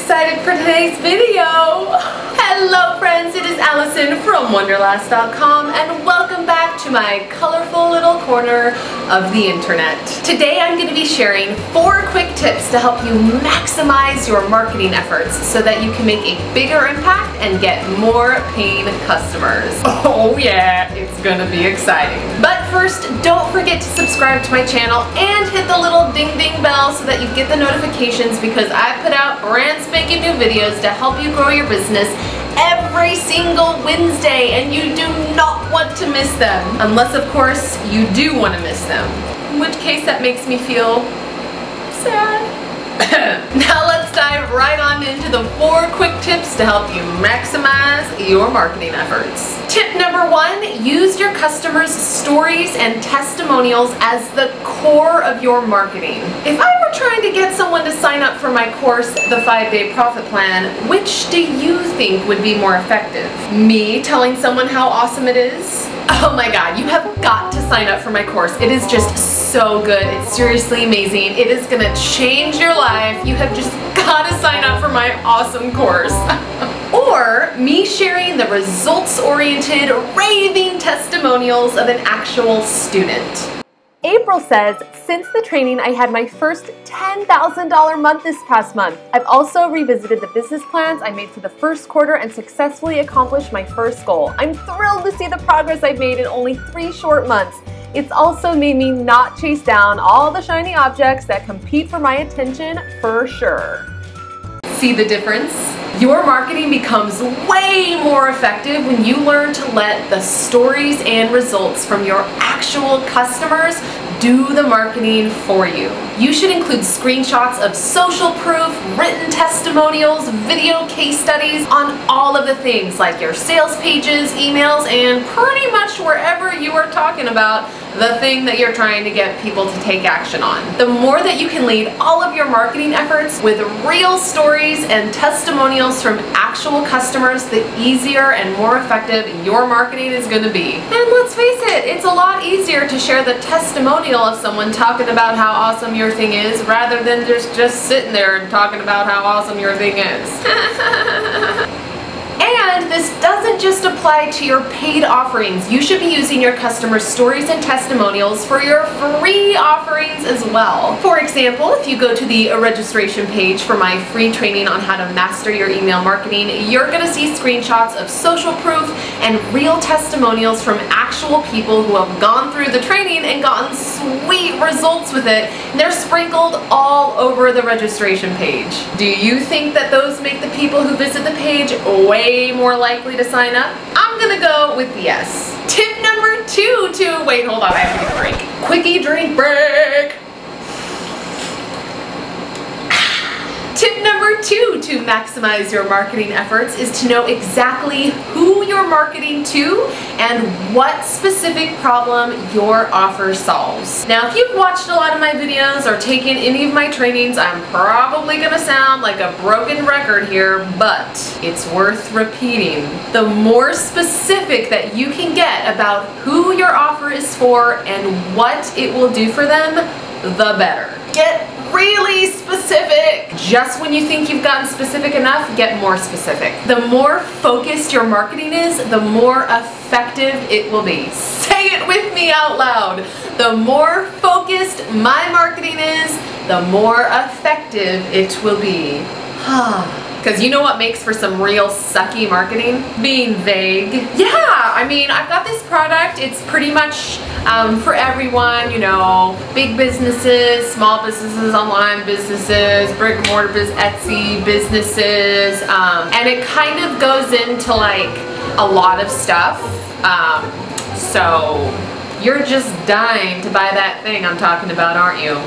excited for today's video. Hello friends, it is Allison from Wonderlast.com and welcome back to my colorful little corner of the internet. Today I'm going to be sharing 4 quick tips to help you maximize your marketing efforts so that you can make a bigger impact and get more paying customers. Oh yeah, it's going to be exciting. But first, don't forget to subscribe to my channel and hit the little ding ding bell so that you get the notifications, because I put out brand spanking new videos to help you grow your business every single Wednesday, and you do not want to miss them. Unless, of course, you do want to miss them. In which case, that makes me feel sad. Now let's dive right on into the 4 quick tips to help you maximize your marketing efforts. Tip number 1, use your customers' stories and testimonials as the core of your marketing. If I were trying to get someone to sign up for my course, the 5-Day Profit Plan, which do you think would be more effective? Me telling someone how awesome it is? Oh my god, you have got to sign up for my course. It is just so good. It's seriously amazing. It is gonna change your life. You have just got to sign up for my awesome course. Or me sharing the results-oriented, raving testimonials of an actual student. April says, since the training, I had my first $10,000 month this past month. I've also revisited the business plans I made for the first quarter and successfully accomplished my first goal. I'm thrilled to see the progress I've made in only 3 short months. It's also made me not chase down all the shiny objects that compete for my attention for sure. See the difference? Your marketing becomes way more effective when you learn to let the stories and results from your actual customers do the marketing for you. You should include screenshots of social proof, written testimonials, video case studies on all of the things like your sales pages, emails, and pretty much wherever you are talking about the thing that you're trying to get people to take action on. The more that you can lead all of your marketing efforts with real stories and testimonials from actual customers, the easier and more effective your marketing is going to be. And let's face it, it's a lot easier to share the testimonial of someone talking about how awesome your thing is rather than just sitting there and talking about how awesome your thing is. And this doesn't just apply to your paid offerings. You should be using your customers' stories and testimonials for your free offerings as well. For example, if you go to the registration page for my free training on how to master your email marketing, you're going to see screenshots of social proof and real testimonials from actual people who have gone through the training and gotten sweet results with it. They're sprinkled all over the registration page. Do you think that those make the people who visit the page way more likely to sign up? I'm gonna go with yes. Tip number 2 wait, hold on, I have to take a break. Quickie drink break. Tip number 2 to maximize your marketing efforts is to know exactly who you're marketing to and what specific problem your offer solves. Now, if you've watched a lot of my videos or taken any of my trainings, I'm probably gonna sound like a broken record here, but it's worth repeating. The more specific that you can get about who your offer is for and what it will do for them, the better. Get really specific. Just when you think you've gotten specific enough, get more specific. The more focused your marketing is, the more effective it will be. Say it with me out loud. The more focused my marketing is, the more effective it will be. Because you know what makes for some real sucky marketing? Being vague. Yeah, I mean, I've got this product. It's pretty much for everyone, you know, big businesses, small businesses, online businesses, brick and mortar business, Etsy businesses, and it kind of goes into like a lot of stuff. So you're just dying to buy that thing I'm talking about, aren't you?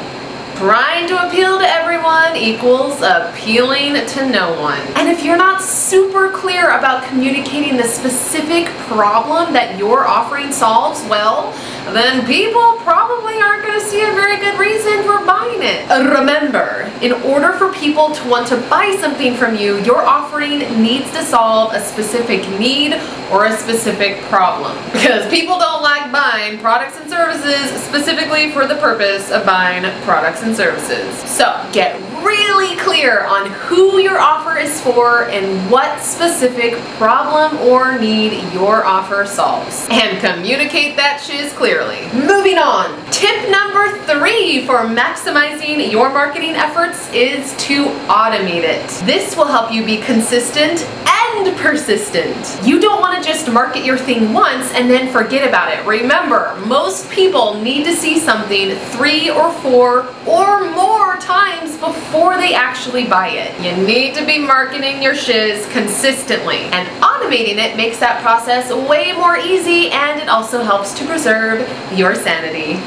Trying to appeal to everyone equals appealing to no one. And if you're not super clear about communicating the specific problem that your offering solves, well, then people probably aren't going to see a very good reason for buying it. Remember, in order for people to want to buy something from you, your offering needs to solve a specific need or a specific problem. Because people don't like buying products and services specifically for the purpose of buying products and services. So get really clear on who your offer is for and what specific problem or need your offer solves. And communicate that shiz clearly. Moving on. Tip number 3 for maximizing your marketing efforts is to automate it. This will help you be consistent and persistent. You don't want to just market your thing once and then forget about it. Remember, most people need to see something 3 or 4 or more times before they actually buy it. You need to be marketing your shiz consistently, and automating it makes that process way more easy, and it also helps to preserve your sanity.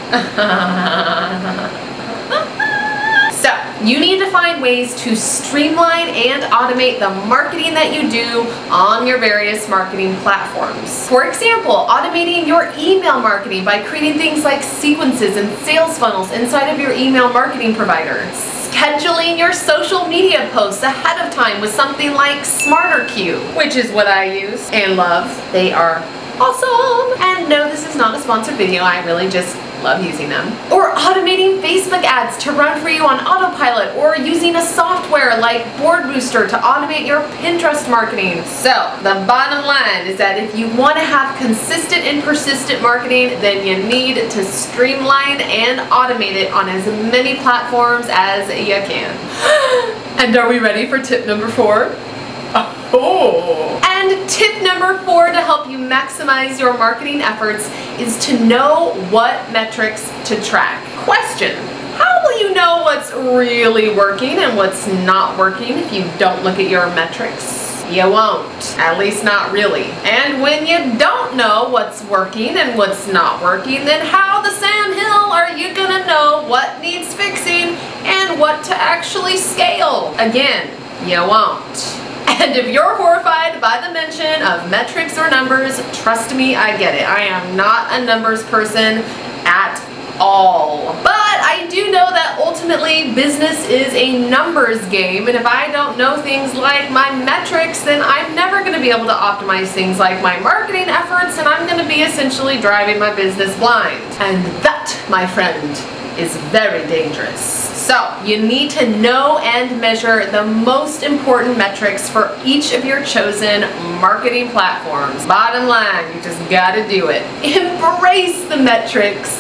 So, you need to find ways to streamline and automate the marketing that you do on your various marketing platforms. For example, automating your email marketing by creating things like sequences and sales funnels inside of your email marketing provider. Scheduling your social media posts ahead of time with something like SmarterQ, which is what I use and love. They are awesome! And no, this is not a sponsored video, I really just love using them. Or automating Facebook ads to run for you on autopilot, or using a software like Board Booster to automate your Pinterest marketing. So the bottom line is that if you want to have consistent and persistent marketing, then you need to streamline and automate it on as many platforms as you can. And are we ready for tip number 4? Oh. And tip number 4 to help you maximize your marketing efforts is to know what metrics to track. Question: how will you know what's really working and what's not working if you don't look at your metrics? You won't, at least not really. And when you don't know what's working and what's not working, then how the Sam Hill are you gonna know what needs fixing and what to actually scale? Again, you won't. And if you're horrified by the mention of metrics or numbers, trust me, I get it. I am not a numbers person at all. But I do know that ultimately business is a numbers game, and if I don't know things like my metrics, then I'm never going to be able to optimize things like my marketing efforts, and I'm going to be essentially driving my business blind. And that, my friend, is very dangerous. So, you need to know and measure the most important metrics for each of your chosen marketing platforms. Bottom line, you just gotta do it. Embrace the metrics.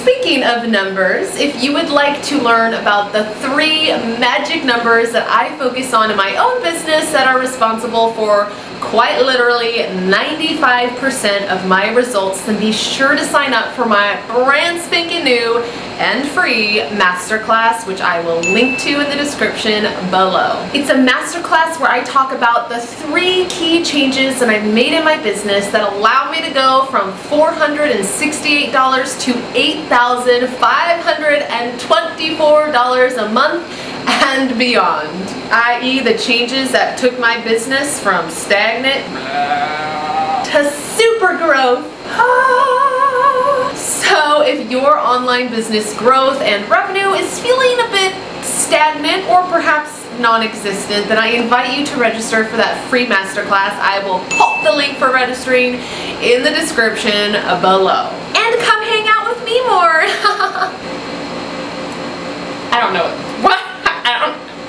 Speaking of numbers, if you would like to learn about the 3 magic numbers that I focus on in my own business that are responsible for quite literally 95% of my results, then be sure to sign up for my brand spanking new and free masterclass, which I will link to in the description below. It's a masterclass where I talk about the 3 key changes that I've made in my business that allow me to go from $468 to $8,524 a month and beyond, i.e. the changes that took my business from stagnant to super growth. So if your online business growth and revenue is feeling a bit stagnant or perhaps non-existent, then I invite you to register for that free masterclass. I will pop the link for registering in the description below. And come hang out with me more. I don't know what.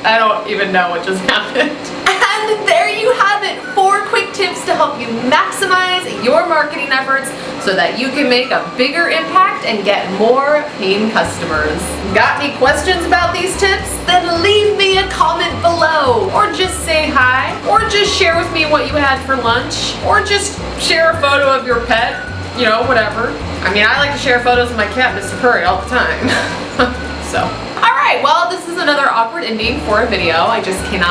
I don't even know what just happened. And there you have it, 4 quick tips to help you maximize your marketing efforts so that you can make a bigger impact and get more paying customers. Got any questions about these tips? Then leave me a comment below, or just say hi, or just share with me what you had for lunch, or just share a photo of your pet, you know, whatever. I mean, I like to share photos of my cat, Mr. Purry, all the time. So. Alright, well, this is another awkward ending for a video. I just can't,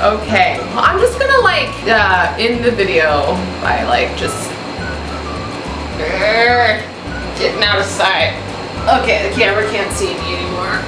okay. Well, I'm just gonna end the video by just getting out of sight. Okay, the camera can't see me anymore.